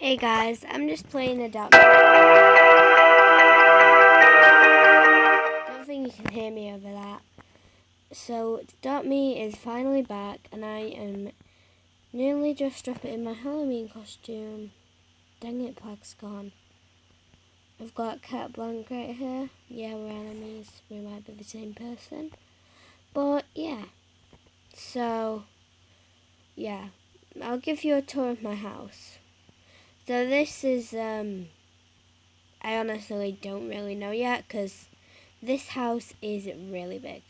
Hey guys, I'm just playing a dot. Don't think you can hear me over that. So, Dot Me is finally back, and I am nearly dressed up in my Halloween costume. Dang it, Plag's gone. I've got Cat Blanc right here. Yeah, we're enemies. We might be the same person. But, yeah. So, yeah. I'll give you a tour of my house. So, this is, I honestly don't really know yet, because this house is really big.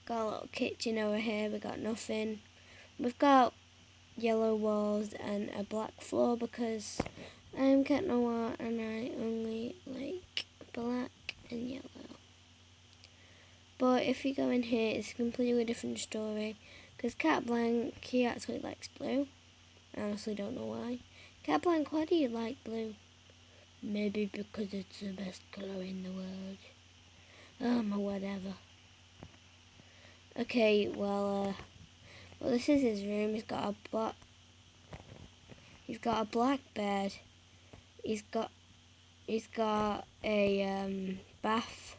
Got a little kitchen over here, we got nothing. We've got yellow walls and a black floor because I'm cat noir and I only like black and yellow. But if you go in here, it's a completely different story. Because Cat Blanc, he actually likes blue. I honestly don't know why. Cat Blanc, why do you like blue? Maybe because it's the best colour in the world. Whatever. Okay, well, this is his room. He's got a black bed. He's got a bath.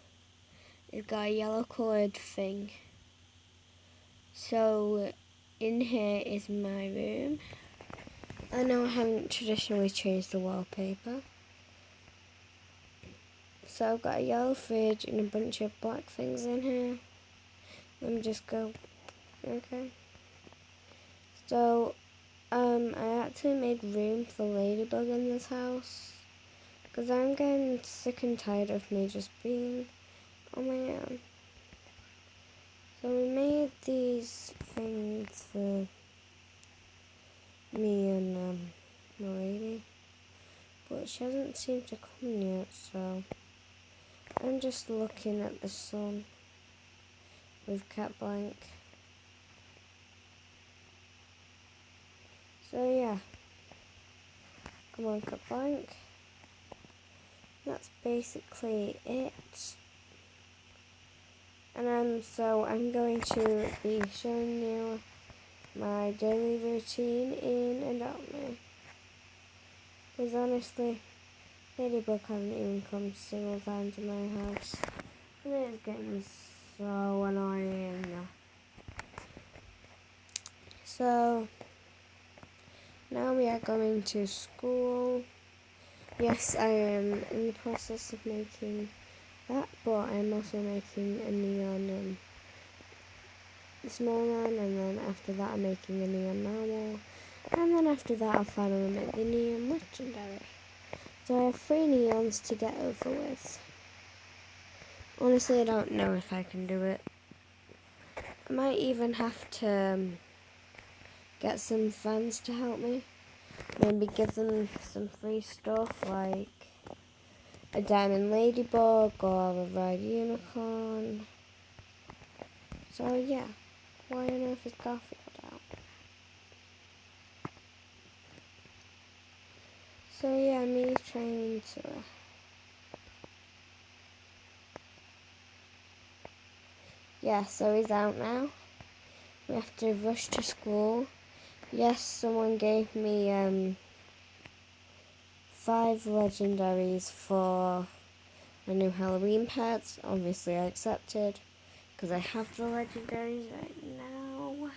He's got a yellow coloured thing. So in here is my room. I know I haven't traditionally changed the wallpaper. So I've got a yellow fridge and a bunch of black things in here. Let me just go. Okay. So I actually made room for Ladybug in this house. Because I'm getting sick and tired of me just being on my own. So we made these things for me and my lady. But she hasn't seemed to come yet, so I'm just looking at the sun with Cat Blanc. So yeah. Come on, Cat Blanc. That's basically it. And so I'm going to be showing you my daily routine in Adopt Me. Because honestly, Ladybug hasn't even come a single time to my house. And it is getting so annoying. So, now we are going to school. Yes, I am in the process of making that, but I'm also making a neon snowman, and then after that I'm making a neon normal, and then after that I'll finally make the neon legendary. So I have 3 neons to get over with. Honestly, I don't know if I can do it. I might even have to get some fans to help me. Maybe give them some free stuff like a diamond ladybug or a red unicorn. So yeah, why on earth is Garfield out? So yeah, me trying to... Yeah, so he's out now. We have to rush to school. Yes, someone gave me 5 legendaries for my new Halloween pets. Obviously I accepted because I have the legendaries right now.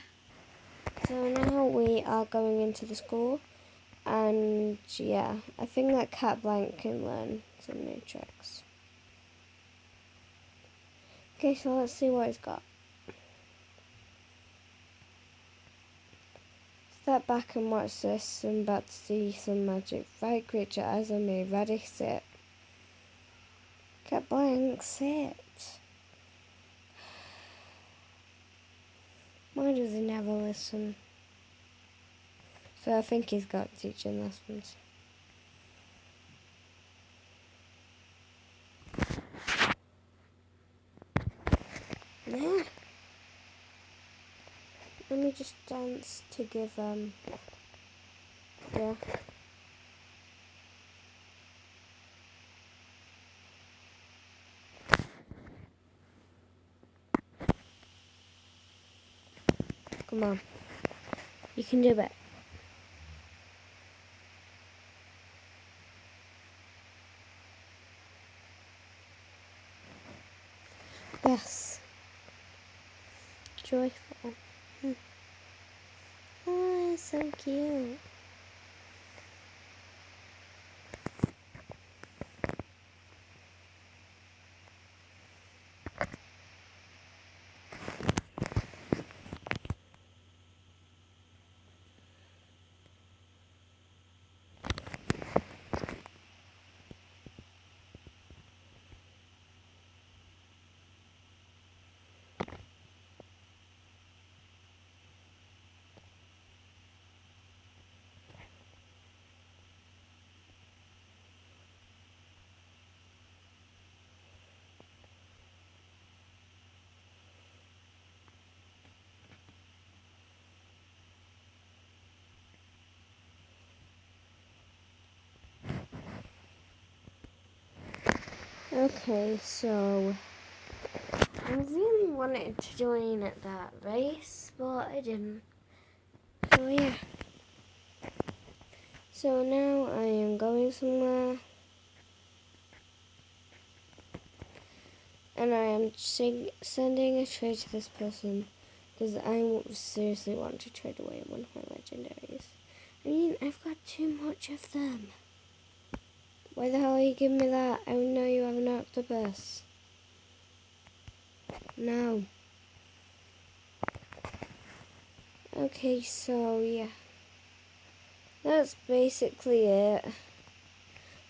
So now we are going into the school, and yeah, I think that Cat Blanc can learn some new tricks. Okay, so let's see what he's got. Step back and watch this. I'm about to see some magic. Fight creature eyes on me. Ready, sit. Cat Blanc, sit. Why does he never listen? So I think he's got teaching lessons. Yeah. Let me just dance to give yeah. Come on. You can do it. joyful. Oh, it's so cute. Okay, so I really wanted to join at that race, but I didn't. So yeah. So now I am going somewhere, and I am sending a trade to this person because I seriously want to trade away one of my legendaries. I mean, I've got too much of them. Why the hell are you giving me that? I know you have an octopus. No. Okay, so yeah. That's basically it.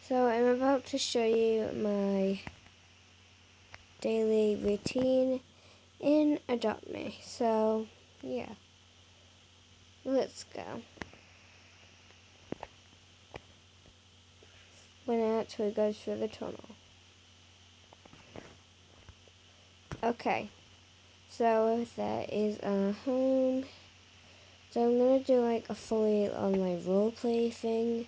So I'm about to show you my daily routine in Adopt Me. So yeah. Let's go. When it actually goes through the tunnel. Okay. So that is our home. So I'm gonna do like a fully online roleplay thing.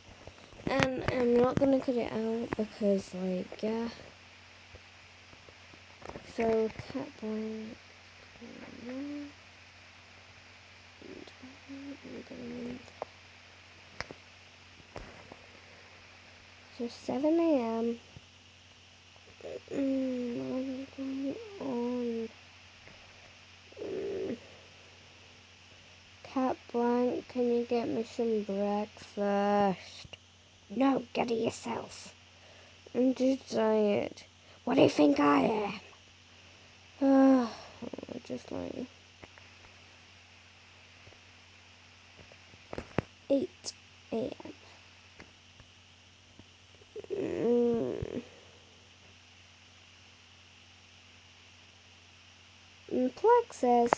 And I'm not gonna cut it out because like yeah. So cat blind. So 7 a.m. What's going on? Cat Blank, can you get me some breakfast? No, get it yourself. I'm too tired. What do you think I am? Just like 8 a.m. Plague says,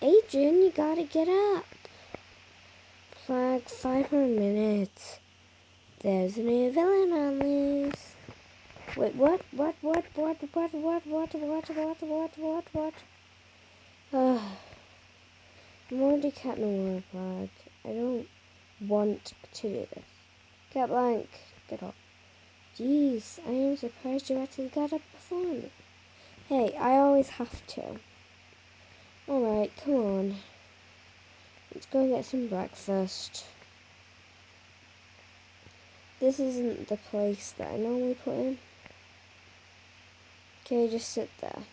Adrian, you gotta get up. Plague, 5 more minutes. There's a new villain on loose. Wait, what? I'm already cat noir, Plague. I don't want to do this. Cat Blank, get up. Jeez, I am surprised you actually got up before me. Hey, I always have to. Alright, come on. Let's go get some breakfast. This isn't the place that I normally put in. Okay, just sit there.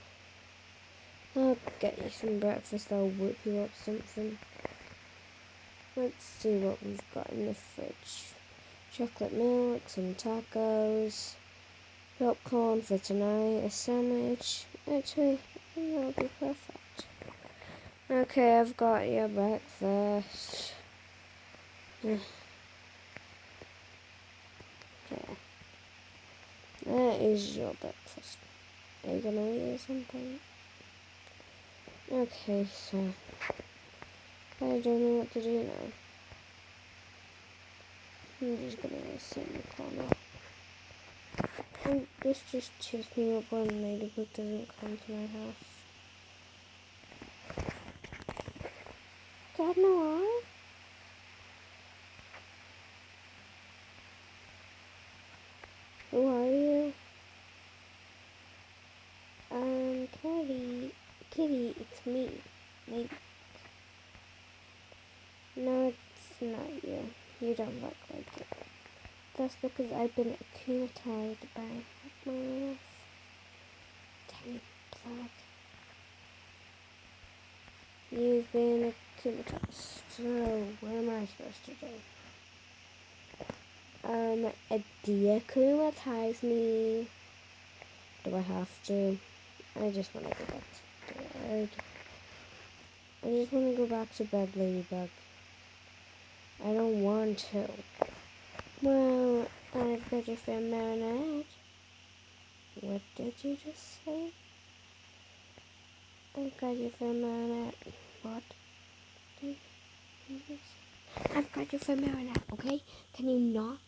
I'll get you some breakfast, I'll whip you up something. Let's see what we've got in the fridge. Chocolate milk, some tacos, popcorn for tonight, a sandwich. Actually, I think that'll be perfect. Okay, I've got your breakfast. Yeah. That is your breakfast. Are you gonna eat at some point? Okay, so I don't know what to do now. I'm just gonna sit in the corner. And this just cheers me up when Ladybug doesn't come to my house. Dad Noir? Who are you? Kitty, it's me. Maybe. No, it's not you. You don't look like it. That's because I've been acclimatized by my life. Dang it, Plague. You've been acclimatized. So, what am I supposed to do? De-acclimatize me. Do I have to? I just want to go back to bed. I just want to go back to bed, Ladybug. I don't want to. Well, I've got your friend Marinette. What did you just say? I've got your friend Marinette. What did you just say? I've got your friend Marinette, okay? Can you not?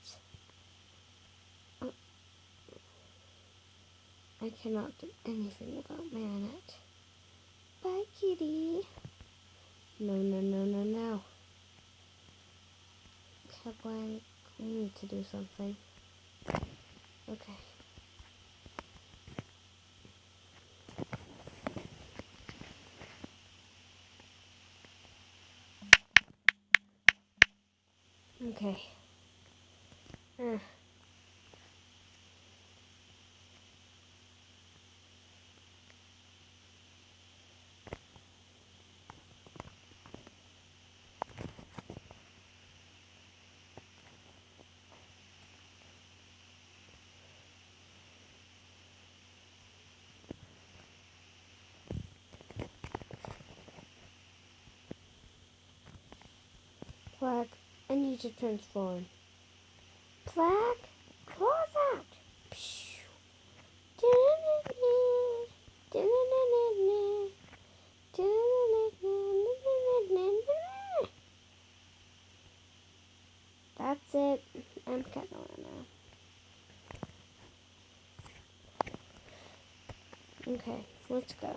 I cannot do anything without Marinette. Bye, kitty. No, no, no, no, no. Blank, we need to do something. Okay. Okay. Plug, I need to transform. Plug, close out. That's it. I'm cutting on now. Okay, let's go.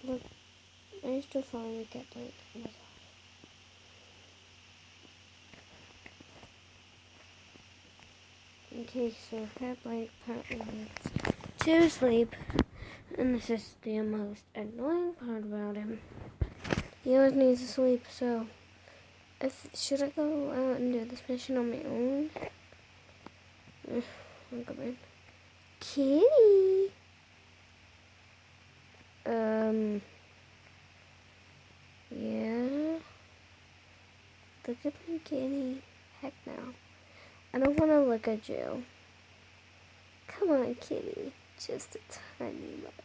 Look, I still finally get like. Okay, so Cat Blank apparently needs to sleep, and this is the most annoying part about him. He always needs to sleep, so should I go out and do this mission on my own? I'll go in. Kitty! Yeah? Look at me, kitty. Heck no. I don't want to look at you. Come on, kitty. Just a tiny look.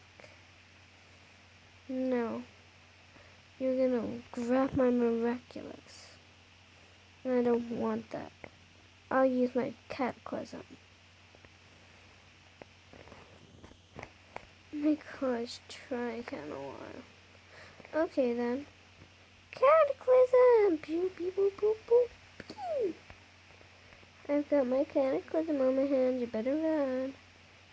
No. You're gonna grab my miraculous. And I don't want that. I'll use my cataclysm. My gosh, try kind of while. Okay then. Cataclysm! Pew, pew, boop, boop, boop, pew. I've got my cataclysm on my hand. You better run.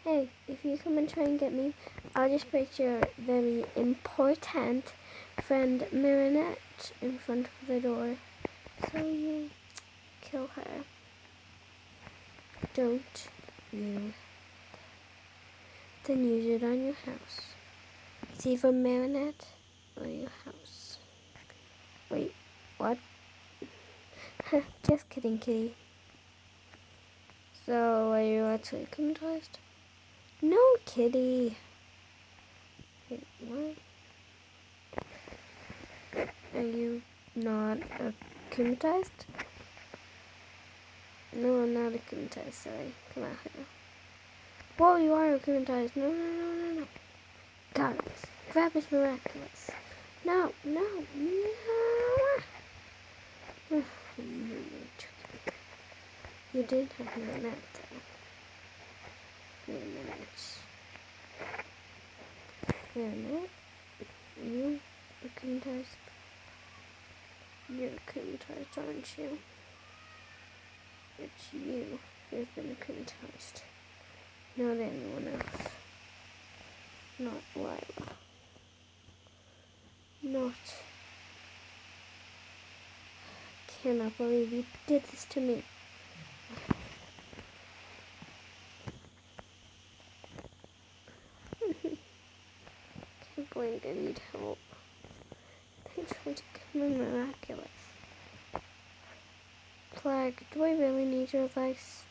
Hey, if you come and try and get me, I'll just put your very important friend Marinette in front of the door. So you kill her. Don't you then use it on your house. It's either Marinette or your house. Wait, what? Just kidding, kitty. So, are you actually hypnotized? No, kitty. Wait, what? Are you not hypnotized? No, I'm not hypnotized, sorry. Come out here. Whoa, you are hypnotized. No, no, no, no, no. Got it. Grab his miraculous. No, no, no. You did have a minute, though. Wait a minute. Wait a minute. You hypnotized? You're hypnotized, aren't you? It's you who's been hypnotized. Not anyone else. Not Lila. Not. Cannot believe you did this to me. Can't believe I need help. They tried to give me miraculous. Plague, do I really need your advice?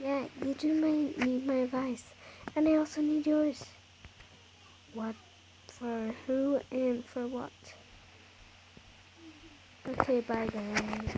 Yeah, you do need my advice. And I also need yours. What For who and for what? Okay, bye guys.